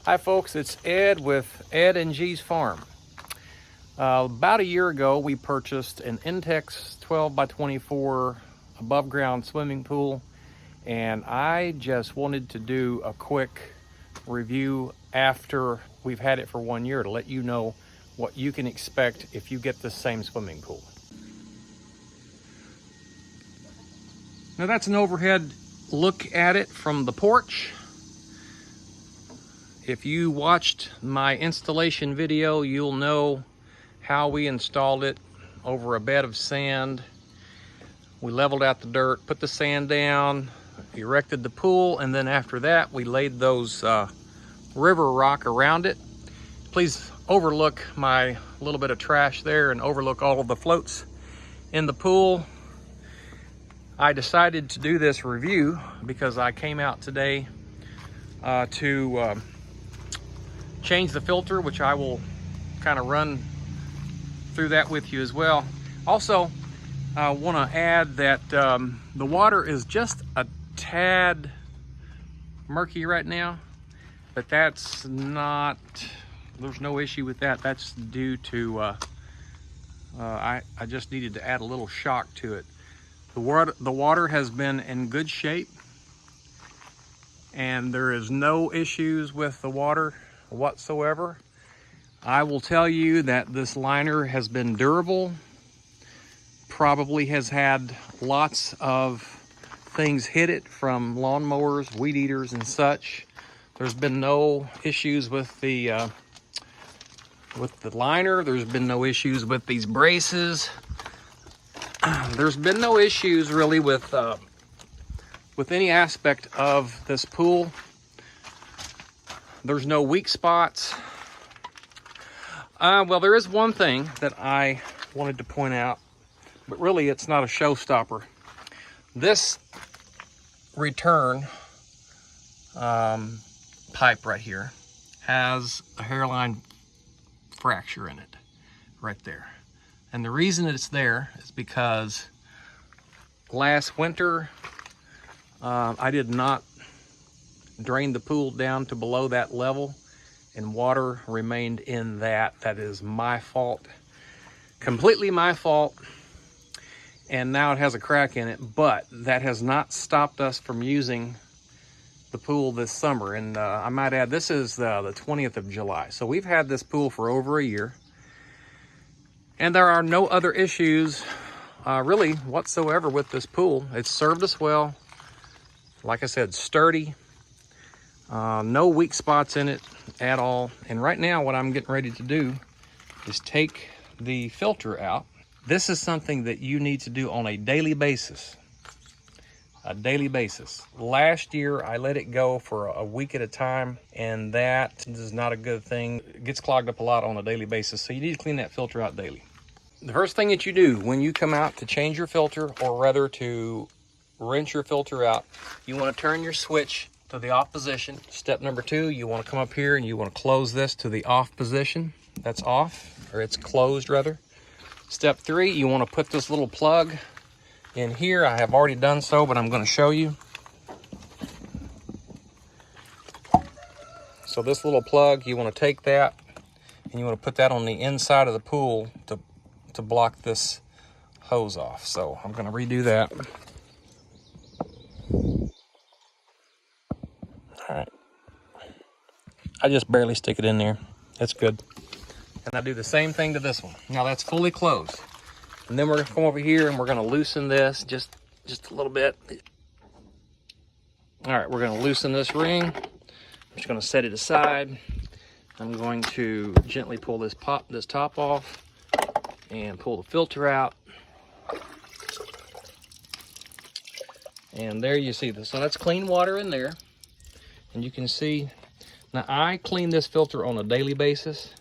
Hi folks, it's Ed with Ed and G's Farm. About a year ago we purchased an Intex 12 by 24 above ground swimming pool, and I just wanted to do a quick review after we've had it for 1 year to let you know what you can expect if you get the same swimming pool. Now that's an overhead look at it from the porch. If you watched my installation video, you'll know how we installed it over a bed of sand. We leveled out the dirt, put the sand down, erected the pool, and then after that, we laid those river rock around it. Please overlook my little bit of trash there and overlook all of the floats in the pool. I decided to do this review because I came out today to change the filter, which I will kind of run through that with you as well. Also, I want to add that the water is just a tad murky right now, but that's not, there's no issue with that. That's due to I just needed to add a little shock to it. The water has been in good shape, and there is no issues with the water whatsoever. I will tell you that this liner has been durable, probably has had lots of things hit it from lawnmowers, weed eaters, and such. There's been no issues with the liner. There's been no issues with these braces. There's been no issues really with any aspect of this pool. There's no weak spots. Well, there is one thing that I wanted to point out, but really it's not a showstopper. This return pipe right here has a hairline fracture in it, right there. And the reason it's there is because last winter I did not drain the pool down to below that level, and water remained in that. That is my fault, completely my fault. And now it has a crack in it, but that has not stopped us from using the pool this summer. And I might add, this is the 20th of July. So we've had this pool for over a year, and there are no other issues really whatsoever with this pool. It's served us well. Like I said, sturdy. No weak spots in it at all. And right now what I'm getting ready to do is take the filter out. This is something that you need to do on a daily basis. A daily basis. Last year I let it go for a week at a time, and that is not a good thing. It gets clogged up a lot on a daily basis, so you need to clean that filter out daily. The first thing that you do when you come out to change your filter, or rather to rinse your filter out, you want to turn your switch to the off position. Step number 2, you want to come up here and you want to close this to the off position. That's off, or it's closed rather. Step 3, you want to put this little plug in here. I have already done so, but I'm going to show you. So this little plug, you want to take that and you want to put that on the inside of the pool to block this hose off. So I'm going to redo that. All right, I just barely stick it in there. That's good. And I do the same thing to this one. Now that's fully closed. And then we're gonna come over here and we're gonna loosen this just a little bit. All right, we're gonna loosen this ring. I'm just gonna set it aside. I'm going to gently pull this top off and pull the filter out. And there you see this. So that's clean water in there. And you can see, now I clean this filter on a daily basis.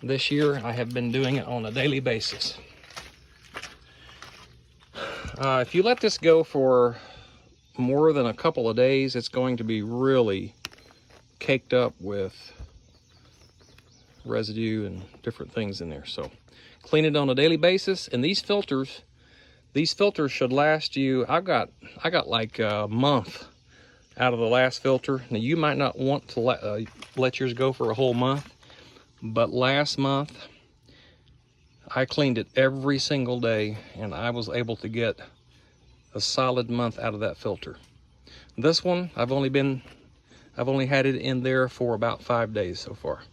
This year I have been doing it on a daily basis. If you let this go for more than a couple of days, it's going to be really caked up with residue and different things in there. So clean it on a daily basis. And these filters should last you, I got like a month out of the last filter. Now you might not want to let yours go for a whole month, but last month I cleaned it every single day and I was able to get a solid month out of that filter. This one, I've only had it in there for about 5 days so far.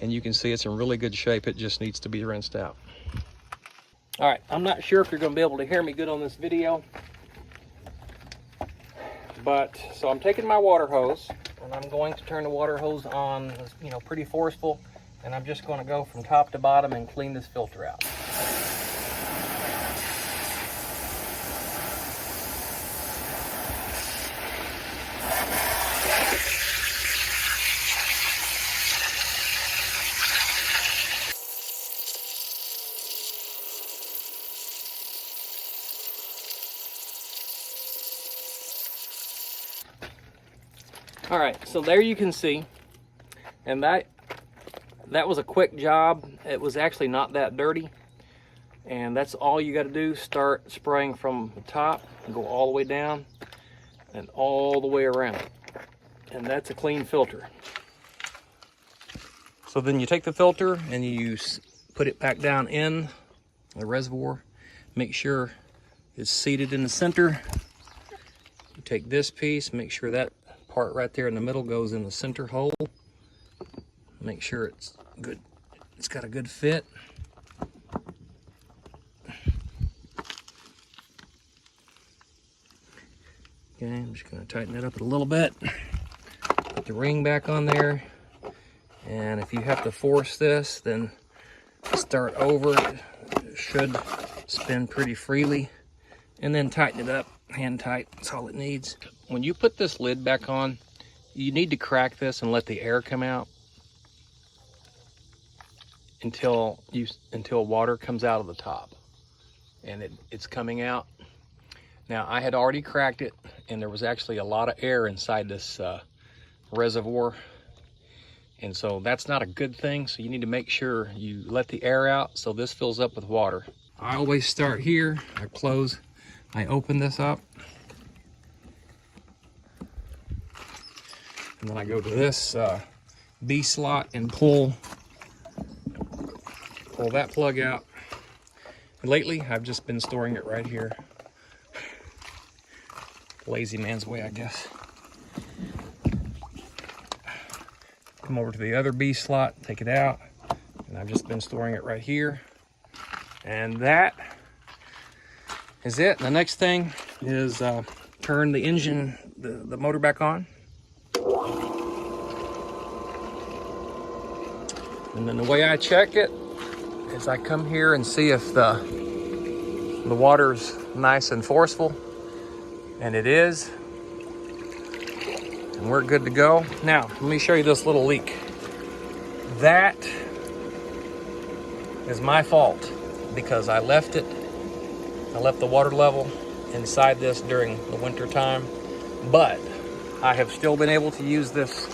And you can see it's in really good shape. It just needs to be rinsed out. All right, I'm not sure if you're gonna be able to hear me good on this video, but so I'm taking my water hose and I'm going to turn the water hose on, you know, pretty forceful, and I'm just gonna go from top to bottom and clean this filter out. All right, so there you can see, and that was a quick job. It was actually not that dirty, and that's all you got to do. Start spraying from the top and go all the way down and all the way around, and that's a clean filter. So then you take the filter and you put it back down in the reservoir. Make sure it's seated in the center. You take this piece, make sure that part right there in the middle goes in the center hole. Make sure it's good. It's got a good fit. Okay, I'm just going to tighten it up a little bit. Put the ring back on there. And if you have to force this, then start over. It should spin pretty freely. And then tighten it up. Hand tight, that's all it needs. When you put this lid back on, you need to crack this and let the air come out until water comes out of the top, and it's coming out. Now I had already cracked it, and there was actually a lot of air inside this reservoir, and so that's not a good thing. So you need to make sure you let the air out so this fills up with water. I always start here. I open this up, and then I go to this B slot and pull that plug out. And lately, I've just been storing it right here. Lazy man's way, I guess. Come over to the other B slot, take it out, and I've just been storing it right here. And that is it. The next thing is turn the engine, the motor back on. And then the way I check it is I come here and see if the water's nice and forceful, and it is. And we're good to go. Now, let me show you this little leak. That is my fault because I left the water level inside this during the winter time, but I have still been able to use this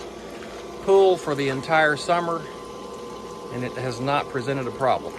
pool for the entire summer, and it has not presented a problem.